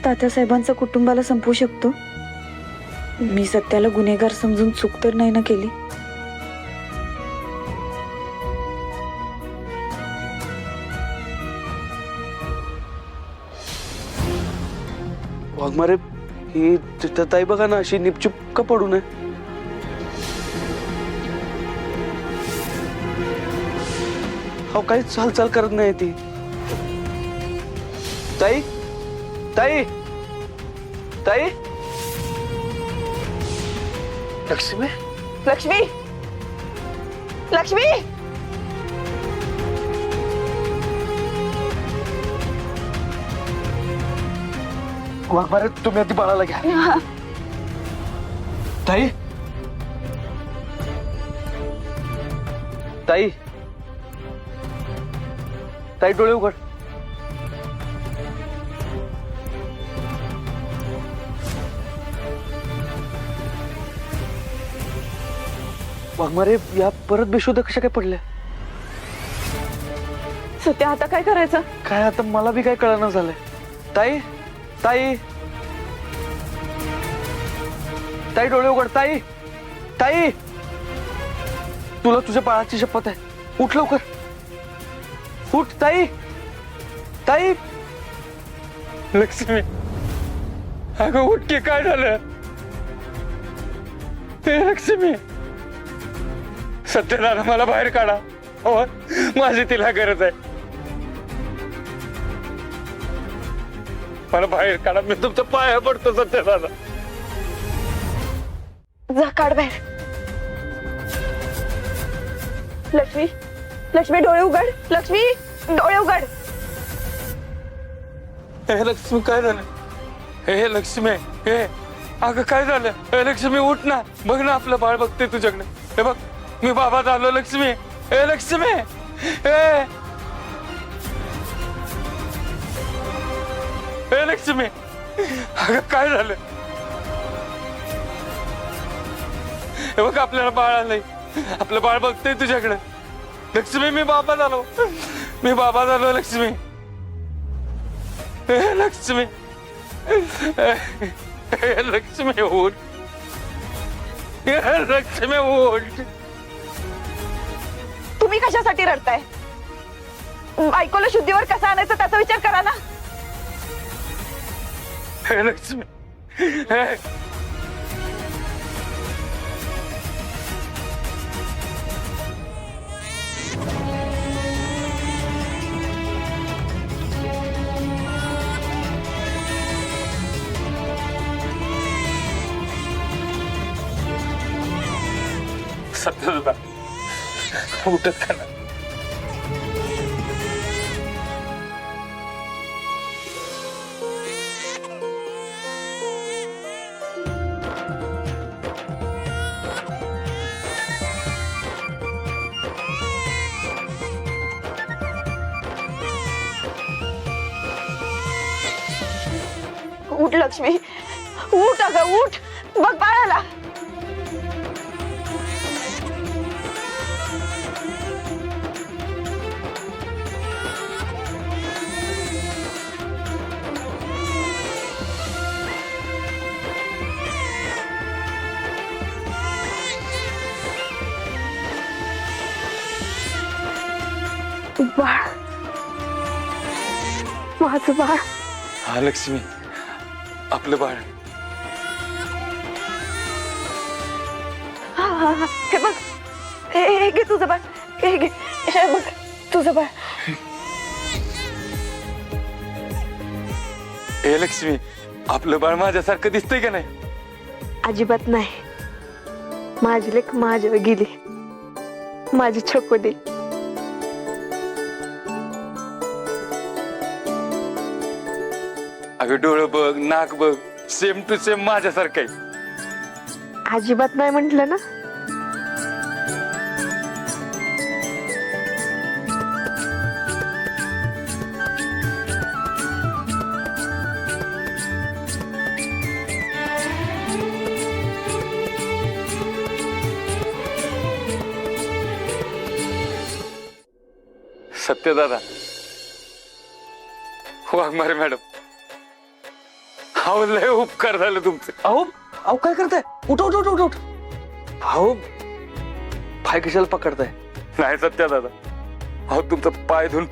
तात्यासाहेबांचं कुटुंबाला संपवू शकतो? मी सत्याला गुन्हेगार समजून चूक तर नाही ना केली? वाघमारे ही तिथं ताई बघा ना, अशी निपचूप का पडू नये? हो, काहीच हालचाल करत नाही ती. ताई ताई ताई, लक्ष्मी लक्ष्मी लक्ष्मी वाघमारे तुम्ही आधी बाळाला घ्या. ताई ताई ताई, डोळे उघड. वाघमारे या परत बेशुद्ध कशा काय पडल्या? सत्या आता काय करायचं? काय आता मला बी काय कळना झालंय. ताई ताई ताई, डोळे उघड. ताई ताई, तुला तुझ्या बाळाची शपथ आहे, उठ लवकर, उठ. ताई ताई, लक्ष्मी, अगं उठ की, काय झालं? हे लक्ष्मी, सत्यनारायण मला बाहेर काढा. हो, माझी तिला गरज आहे. मला बाहेर काढा, मी तुमच्या पाया पडतो सत्यनारायण. जा, काढ बाहेर. लक्ष्मी लक्ष्मी, डोळे उघड. लक्ष्मी, डोळे उघड. हे लक्ष्मी, काय झालं? हे लक्ष्मी, हे अगं काय झालं? हे लक्ष्मी, उठ ना, बघ ना, आपलं बाळ बघते तुझ्याकडे. हे बघ, मी बाबा झालो. लक्ष्मी, हे लक्ष्मी, हे लक्ष्मी, अगं काय झालं? हे बघ, आपल्याला बाळ आलंय, आपलं बाळ बघते तुझ्याकडे. लक्ष्मी, मी बाबा झालो, मी बाबा झालो. लक्ष्मी, हे लक्ष्मी, हे लक्ष्मी, उठ. हे लक्ष्मी, उठ. तुम्ही कशासाठी रडताय? बायकोला शुद्धीवर कसा आणायचं त्याचा विचार करा ना. हे लक्ष्मी, हे सत्यदा उठत का ना? उठ लक्ष्मी, उठ. अगं उठ, बघ बाळाला. बाळ, माझं बाळ. हा लक्ष्मी, आपलं बाळ. हे बघ, हे घे तुझं बाळ. हे घे, हे बघ तुझं बाळ. हे लक्ष्मी, आपलं बाळ माझ्यासारखं दिसतंय का नाही? अजिबात नाही. माझी लेक माझ्यावर गेली, माझी छोकोडी. अगं डोळं बघ, नाक बघ, सेम टू सेम माझ्यासारखं आहे. अजिबात नाही म्हटलं ना. सत्यदादा, वाघमारे मॅडम, अहो लय उपकार झाले तुमचे. अहो अहो काय करताय? उठ उठ उठ उठ उठ. अहो पाय कशाला पकडताय? नाही सत्या दादा, अहो तुमचा पाय धुवून